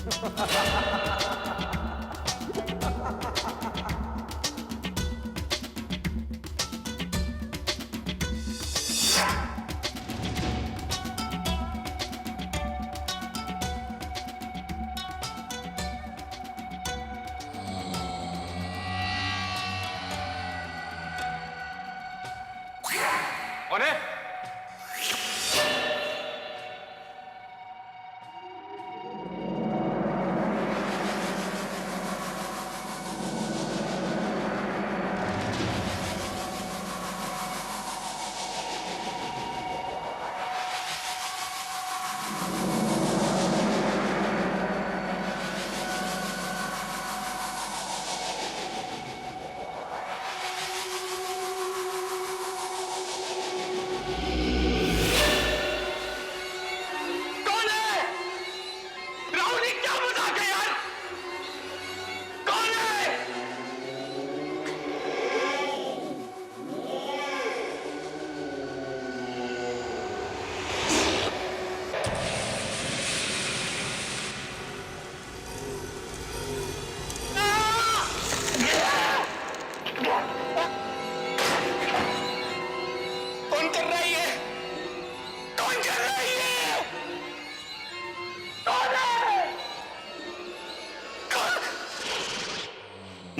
कौन है?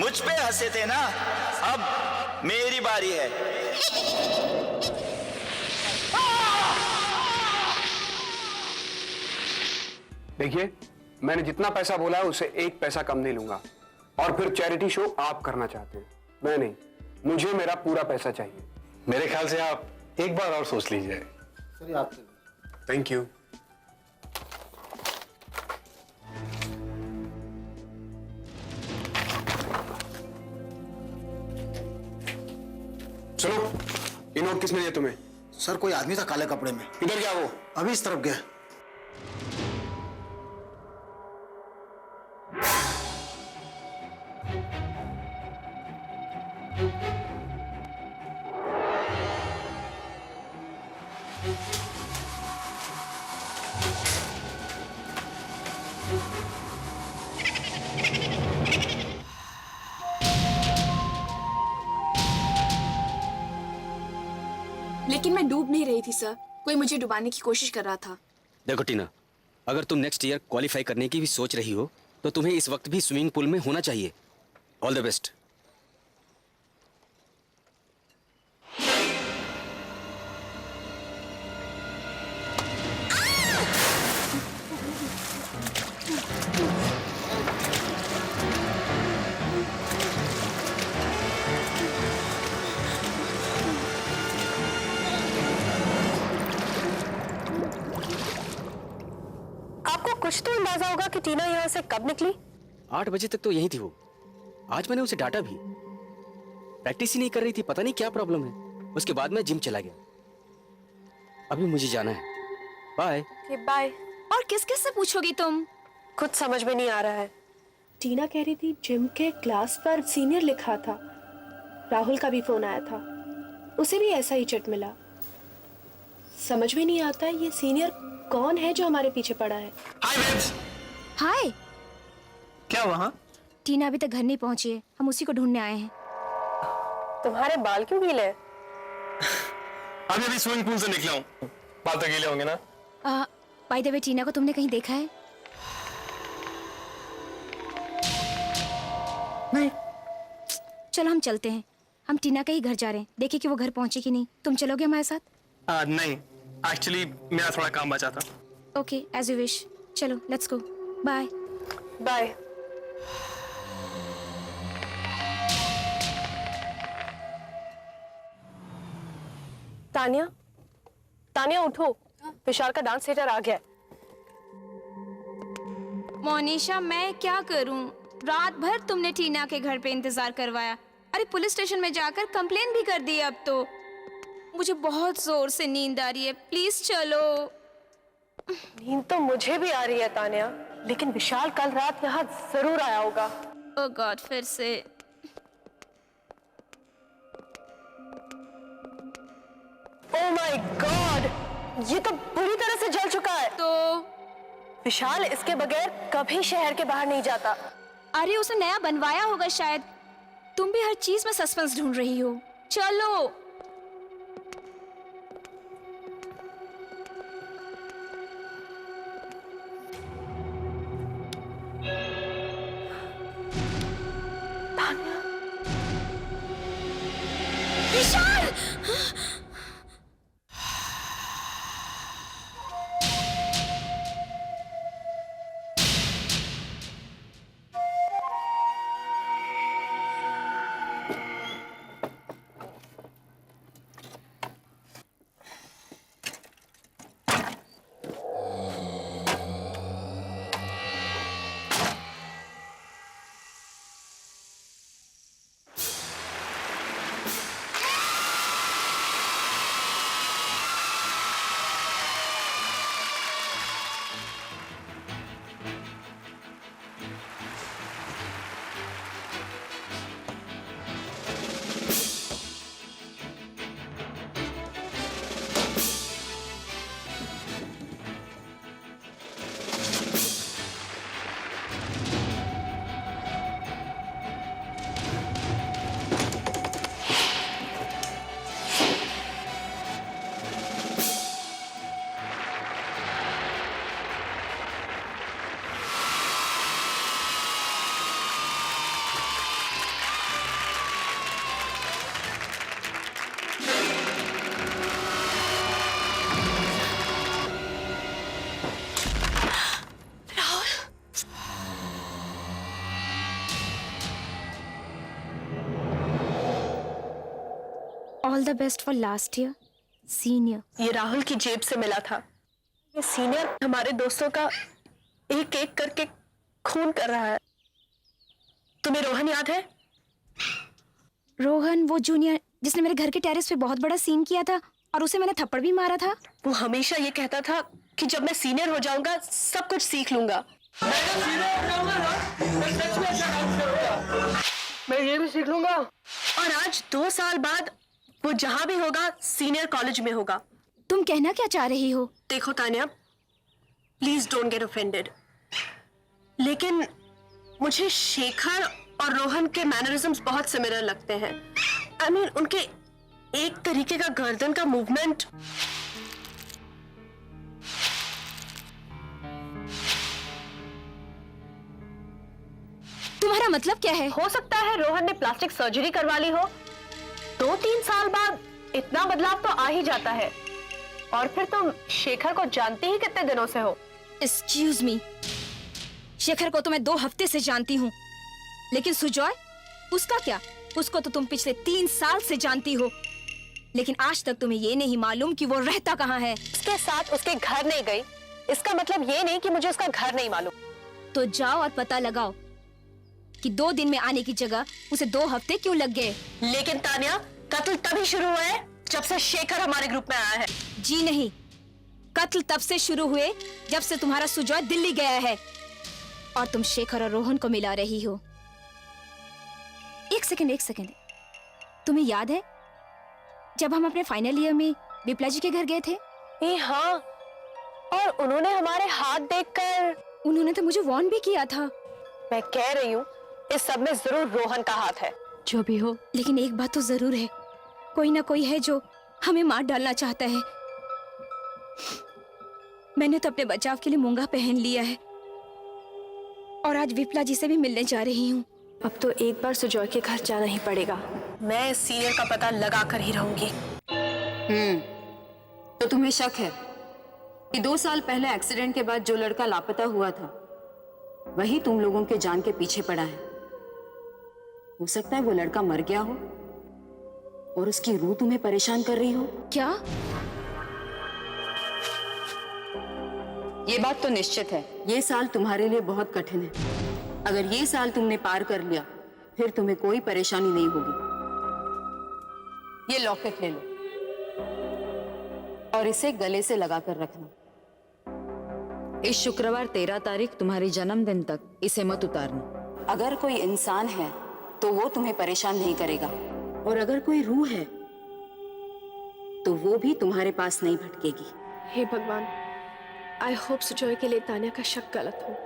मुझ पे हंसे थे ना, अब मेरी बारी है। देखिए, मैंने जितना पैसा बोला है उससे 1 पैसा कम नहीं लूंगा। और फिर चैरिटी शो आप करना चाहते हैं, मैं नहीं। मुझे मेरा पूरा पैसा चाहिए। मेरे ख्याल से आप एक बार और सोच लीजिए। सर आपके थैंक यू। सुनो, ये नोट किसने दिया तुम्हें? सर कोई आदमी था काले कपड़े में। इधर क्या वो? अभी इस तरफ गया। लेकिन मैं डूब नहीं रही थी सर, कोई मुझे डुबाने की कोशिश कर रहा था। देखो टीना, अगर तुम नेक्स्ट ईयर क्वालिफाई करने की भी सोच रही हो तो तुम्हें इस वक्त भी स्विमिंग पूल में होना चाहिए। All the best. कुछ तो अंदाजा होगा कि टीना यहाँ से कब निकली? 8 बजे तक तो यही थी वो। आज मैंने उसे डांटा भी, प्रैक्टिस ही नहीं कर रही थी, पता नहीं क्या प्रॉब्लम है। उसके बाद मैं जिम चला गया। अभी मुझे जाना है, बाय। बाय। और किस किस से पूछोगी तुम? कुछ समझ में नहीं आ रहा है। टीना कह रही थी जिम के क्लास पर सीनियर लिखा था। राहुल का भी फोन आया था, उसे भी ऐसा ही चिट मिला। समझ में नहीं आता ये सीनियर कौन है जो हमारे पीछे पड़ा है। हाय बेब्स। हाय। क्या वहाँ? टीना अभी तक घर नहीं पहुंची है, हम उसी को ढूंढने आए हैं। तुम्हारे बाल क्यों गीले हैं? अभी स्विमिंग पूल से निकला हूँ, बाल तो गीले होंगे ना? बाय द वे, टीना को तुमने कहीं देखा है? नहीं। चलो हम चलते हैं, हम टीना के ही घर जा रहे हैं। देखिए कि वो घर पहुंचे कि नहीं। तुम चलोगे हमारे साथ? नहीं, एक्चुअली मेरा थोड़ा काम बचा था। Okay, as you wish. चलो let's go. Bye bye. Tania, Tania उठो, विशाल का डांस थिएटर आ गया। मोनिशा, मैं क्या करूं? रात भर तुमने टीना के घर पे इंतजार करवाया। अरे पुलिस स्टेशन में जाकर कंप्लेन भी कर दी। अब तो मुझे बहुत जोर से नींद आ रही है, प्लीज चलो। नींद तो मुझे भी आ रही है तानिया, लेकिन विशाल कल रात यहाँ जरूर आया होगा। ओह गॉड, फिर से। ओह माय गॉड, ये तो बुरी तरह से जल चुका है। तो विशाल इसके बगैर कभी शहर के बाहर नहीं जाता। अरे उसने नया बनवाया होगा शायद। तुम भी हर चीज में सस्पेंस ढूंढ रही हो। चलो। Vishal! All the best for last year senior. ये राहुल की जेब से मिला था। ये सीनियर हमारे दोस्तों का एक एक करके खून कर रहा है। तुम्हें रोहन याद है? रोहन, वो जूनियर जिसने मेरे घर के टेरेस पे बहुत बड़ा सीन किया था और उसे मैंने थप्पड़ भी मारा था। वो हमेशा ये कहता था कि जब मैं सीनियर हो जाऊंगा सब कुछ सीख लूंगा। मैं ये भी सीख लूंगा। और आज 2 साल बाद वो जहां भी होगा सीनियर कॉलेज में होगा। तुम कहना क्या चाह रही हो? देखो Tanya, please don't get offended, लेकिन मुझे शेखर और रोहन के मैनरिज्म्स बहुत सिमिलर लगते हैं। आई मीन उनके एक तरीके का गर्दन का मूवमेंट। तुम्हारा मतलब क्या है? हो सकता है रोहन ने प्लास्टिक सर्जरी करवा ली हो। 2-3 साल बाद इतना बदलाव तो आ ही जाता है। और फिर तुम शेखर को जानती ही कितने दिनों से हो? एक्सक्यूज मी, शेखर को तो मैं 2 हफ्ते से जानती हूँ, लेकिन सुजॉय, उसका क्या? उसको तो तुम पिछले 3 साल से जानती हो, लेकिन आज तक तुम्हें ये नहीं मालूम कि वो रहता कहाँ है। उसके साथ उसके घर नहीं गई, इसका मतलब ये नहीं कि मुझे उसका घर नहीं मालूम। तो जाओ और पता लगाओ कि 2 दिन में आने की जगह उसे 2 हफ्ते क्यों लग गए। लेकिन तान्या, कत्ल तभी शुरू हुआ है जब से शेखर हमारे ग्रुप में आया है। जी नहीं, कत्ल तब से शुरू हुए जब से तुम्हारा सुजॉय दिल्ली गया है और तुम शेखर और रोहन को मिला रही हो। एक सेकंड, तुम्हें याद है जब हम अपने फाइनल ईयर में विप्ला जी के घर गए थे? हाँ, और उन्होंने हमारे हाथ देखकर उन्होंने तो मुझे वार्न भी किया था। मैं कह रही हूँ इस सब में जरूर रोहन का हाथ है। जो भी हो, लेकिन एक बात तो जरूर है, कोई ना कोई है जो हमें मार डालना चाहता है। मैंने तो अपने बचाव के लिए मूंगा पहन लिया है और आज विप्ला जी से भी मिलने जा रही हूँ। अब तो एक बार सुजॉय के घर जाना ही पड़ेगा। मैं सीनियर का पता लगा कर ही रहूंगी। तो तुम्हें शक है कि 2 साल पहले एक्सीडेंट के बाद जो लड़का लापता हुआ था वही तुम लोगों के जान के पीछे पड़ा है। हो सकता है वो लड़का मर गया हो और उसकी रूह तुम्हें परेशान कर रही हो। क्या? ये बात तो निश्चित है, ये साल तुम्हारे लिए बहुत कठिन है। अगर ये साल तुमने पार कर लिया फिर तुम्हें कोई परेशानी नहीं होगी। ये लॉकेट ले लो और इसे गले से लगाकर रखना। इस शुक्रवार 13 तारीख तुम्हारी जन्मदिन तक इसे मत उतारना। अगर कोई इंसान है तो वो तुम्हें परेशान नहीं करेगा, और अगर कोई रूह है तो वो भी तुम्हारे पास नहीं भटकेगी। हे भगवान, आई होप सुजॉय के लिए तान्या का शक गलत हो।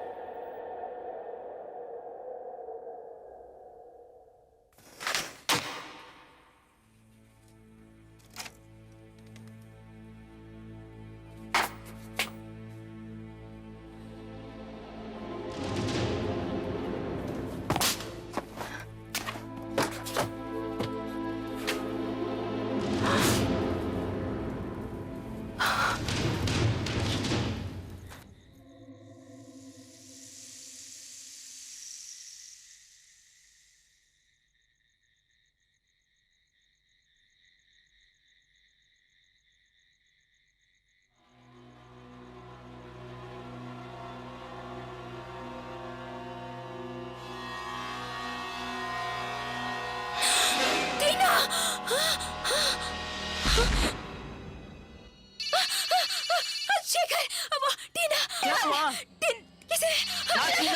शेखर, वो टीना। क्या हुआ?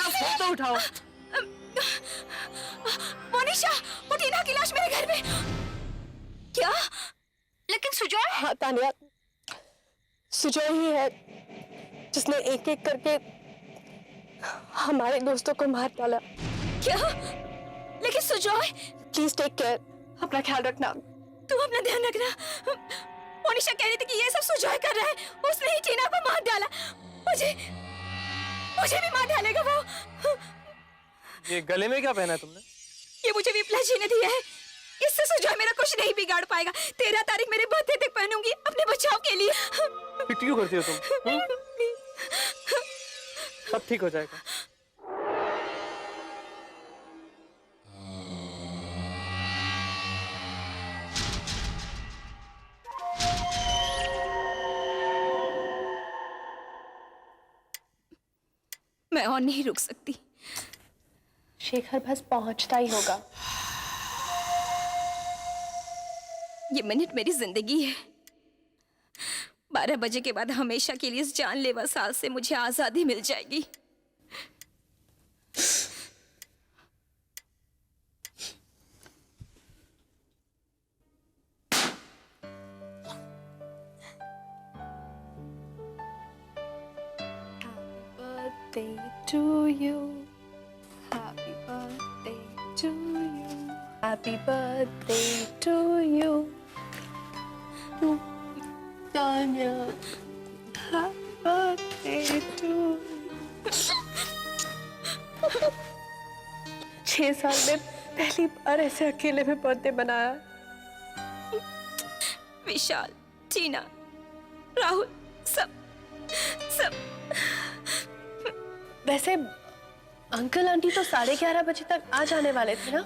फोन तो उठाओ। मोनिशा, वो टीना की लाश मेरे घर में। क्या? लेकिन सुजॉय? हाँ तान्या, सुजॉय ही है जिसने एक एक करके हमारे दोस्तों को मार डाला। क्या? लेकिन सुजॉय? प्लीज टेक केयर, अपना ख्याल रखना। तुम अपना ध्यान रखना। मोनिशा कह रही थी कि ये सब सुजॉय कर रहा है, उसने ही टीना को मार डाला। मुझे भी मार डालेगा वो। ये गले में क्या पहना है तुमने? ये मुझे विप्ला जी ने दिया है। इससे सुजॉय मेरा कुछ नहीं बिगाड़ पाएगा। 13 तारीख मेरे बर्थडे तक पहनूंगी अपने बचाव के लिए। फिर क्यों करती हो तुम? सब ठीक हो जाएगा। मैं और नहीं रुक सकती। शेखर बस पहुंचता ही होगा। ये मिनट मेरी जिंदगी है। 12 बजे के बाद हमेशा के लिए इस जानलेवा साल से मुझे आजादी मिल जाएगी। To you, happy birthday to you, happy birthday to you, Tanya, happy birthday to you। 6 साल में पहली बार ऐसे अकेले में बर्थडे मनाया। विशाल, टीना, राहुल, सब। वैसे अंकल आंटी तो 11:30 बजे तक आ जाने वाले थे ना?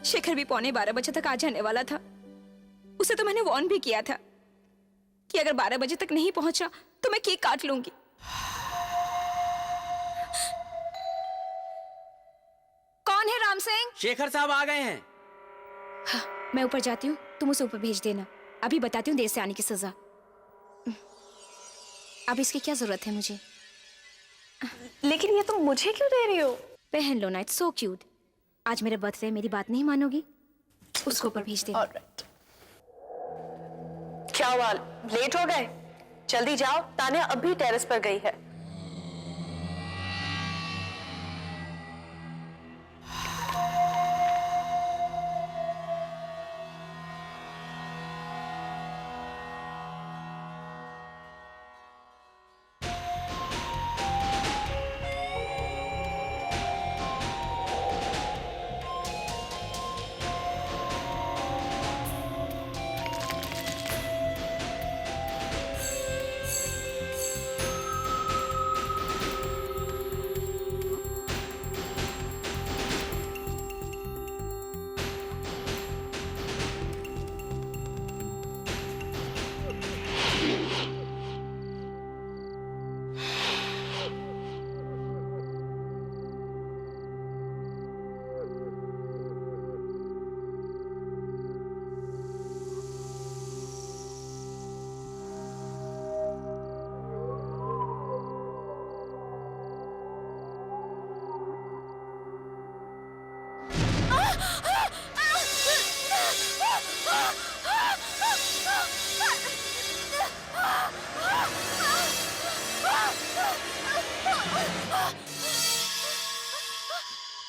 शेखर भी 11:15 बजे तक आ जाने वाला था। उसे तो मैंने वार्न भी किया था कि अगर 12 बजे तक नहीं पहुंचा तो मैं केक काट लूंगी। कौन है राम सिंह? शेखर साहब आ गए हैं। हाँ, मैं ऊपर जाती हूँ, तुम उसे ऊपर भेज देना। अभी बताती हूँ देर से आने की सजा। अब इसकी क्या जरूरत है मुझे? लेकिन ये तुम मुझे क्यों दे रही हो? पहन लो ना, इट्स सो क्यूट। आज मेरा बर्थडे, मेरी बात नहीं मानोगी? उसको ऊपर भेज दे। ऑलराइट। क्या हुआ, लेट हो गए? जल्दी जाओ, तान्या अभी टेरेस पर गई है।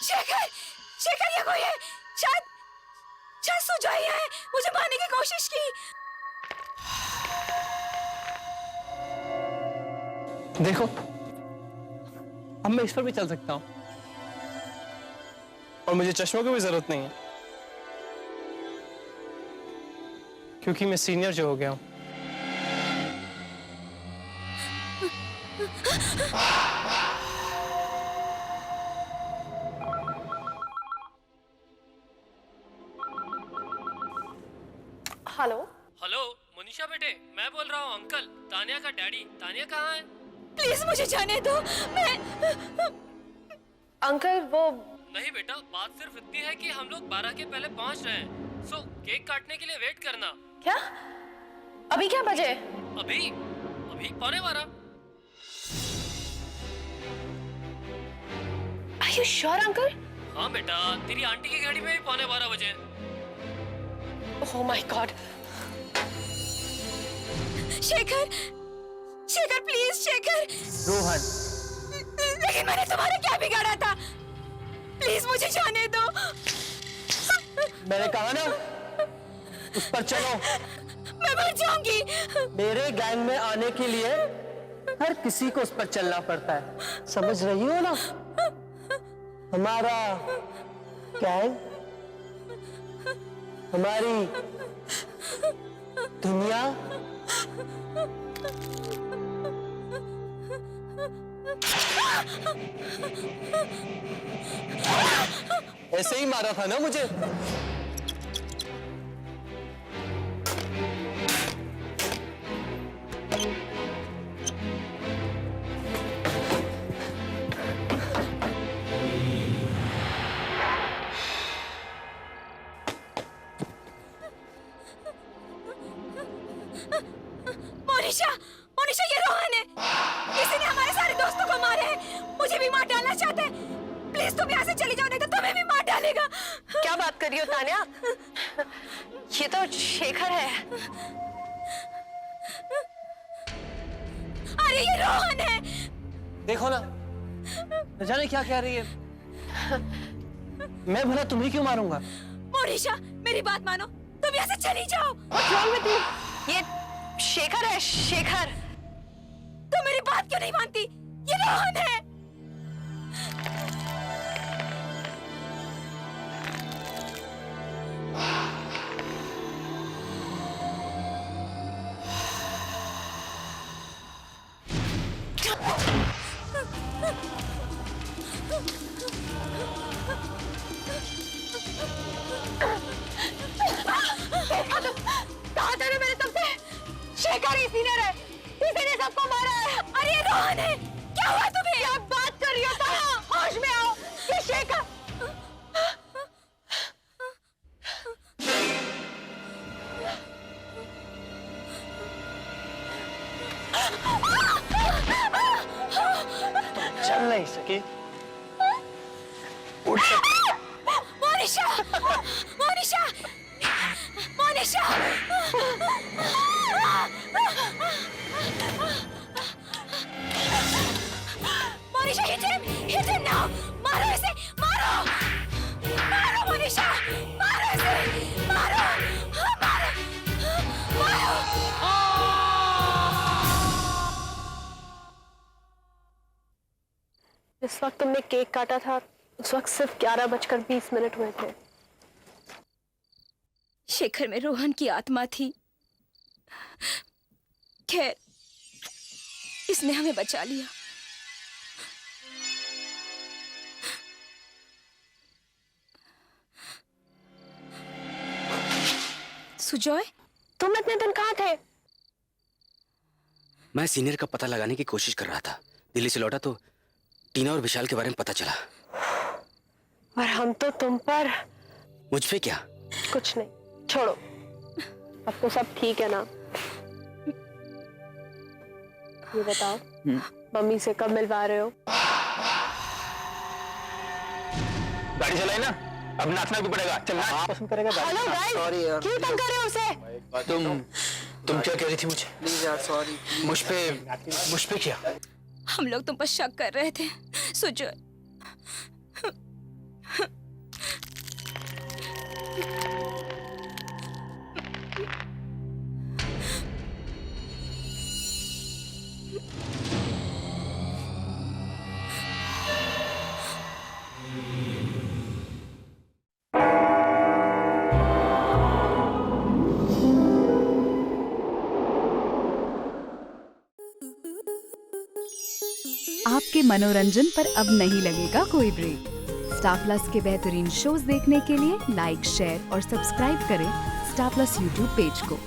शेखर, शेखर ये कोई है, शायद शायद सुजाई है, मुझे मारने की कोशिश की। देखो, अब मैं इस पर भी चल सकता हूँ और मुझे चश्मों की भी जरूरत नहीं है, क्योंकि मैं सीनियर जो हो गया हूँ। हेलो, हेलो मोनिशा बेटे, मैं बोल रहा हूँ अंकल, तानिया का डैडी। तानिया कहाँ है? प्लीज मुझे जाने दो, मैं अंकल वो नहीं बेटा, बात सिर्फ इतनी है कि हम लोग 12 के पहले पहुँच रहे हैं, सो केक काटने के लिए वेट करना। क्या? अभी क्या बजे? अभी अभी 11:15। Are you sure, uncle? हाँ बेटा, तेरी आंटी की गाड़ी में भी 11:15 बजे। Oh my God! Shekhar, Shekhar please Shekhar. Rohan, लेकिन मैंने तुम्हारा क्या बिगाड़ा था? प्लीज मुझे जाने दो। मैंने कहा ना, उस पर चलो। मैं मर जाऊंगी। मेरे गैंग में आने के लिए हर किसी को उस पर चलना पड़ता है, समझ रही हो ना? हमारा गैंग, हमारी दुनिया ऐसे ही मारा था ना मुझे? मोनिशा, मोनिशा ये रोहन है। किसी ने हमारे सारे दोस्तों को मारा है। मुझे भी मार डालना चाहते हैं। प्लीज तुम यहाँ से चली जाओ, नहीं तो तुम्हें भी मार डालेगा। क्या बात कर रही हो तान्या? ये तो शेखर है। अरे ये रोहन है। देखो ना, न जाने क्या कह रही है। मैं भला तुम्हें क्यों मारूंगा? मोनिशा मेरी बात मानो, तुम यहाँ से चली जाओ। ये शेखर है, शेखर। तुम मेरी बात क्यों नहीं मानती? ये रोहन है। कहा था ना मैंने तुमसे, शेखर ही सीनियर है, इसी ने सबको मारा है। अरे ये रोहन है। क्या हुआ तुम्हें? क्या बात कर रही हो तुम? होश में आओ। ये शेखर। चल नहीं सकी, उठ Monisha, Monisha, Monisha. Monisha hit him now. मारो इसे, मारो, मारो मोनिशा, मारो इसे, मारो, मारो, मारो। इस वक्त तुमने केक काटा था, उस वक्त सिर्फ 11:20 हुए थे। शेखर में रोहन की आत्मा थी। खैर, इसने हमें बचा लिया। सुजॉय, तुम इतने दिन कहाँ थे? मैं सीनियर का पता लगाने की कोशिश कर रहा था। दिल्ली से लौटा तो टीना और विशाल के बारे में पता चला। और हम तो तुम पर। मुझ पे क्या? कुछ नहीं, छोड़ो। अब तो सब ठीक है ना? ये बताओ, मम्मी से कब मिलवा रहे हो? गाड़ी चलाई ना, अब नाचना भी पड़ेगा। चलना पसंद करेगा। हेलो गाइस, सॉरी यार, क्यों तंग कर रहे हो उसे? तुम क्या कह रही थी मुझे? प्लीज यार, सॉरी। मुझ पे क्या? हम लोग तुम पर शक कर रहे थे सुजॉय। आपके मनोरंजन पर अब नहीं लगेगा कोई ब्रेक। स्टार प्लस के बेहतरीन शोज देखने के लिए लाइक, शेयर और सब्सक्राइब करें स्टार प्लस यूट्यूब पेज को।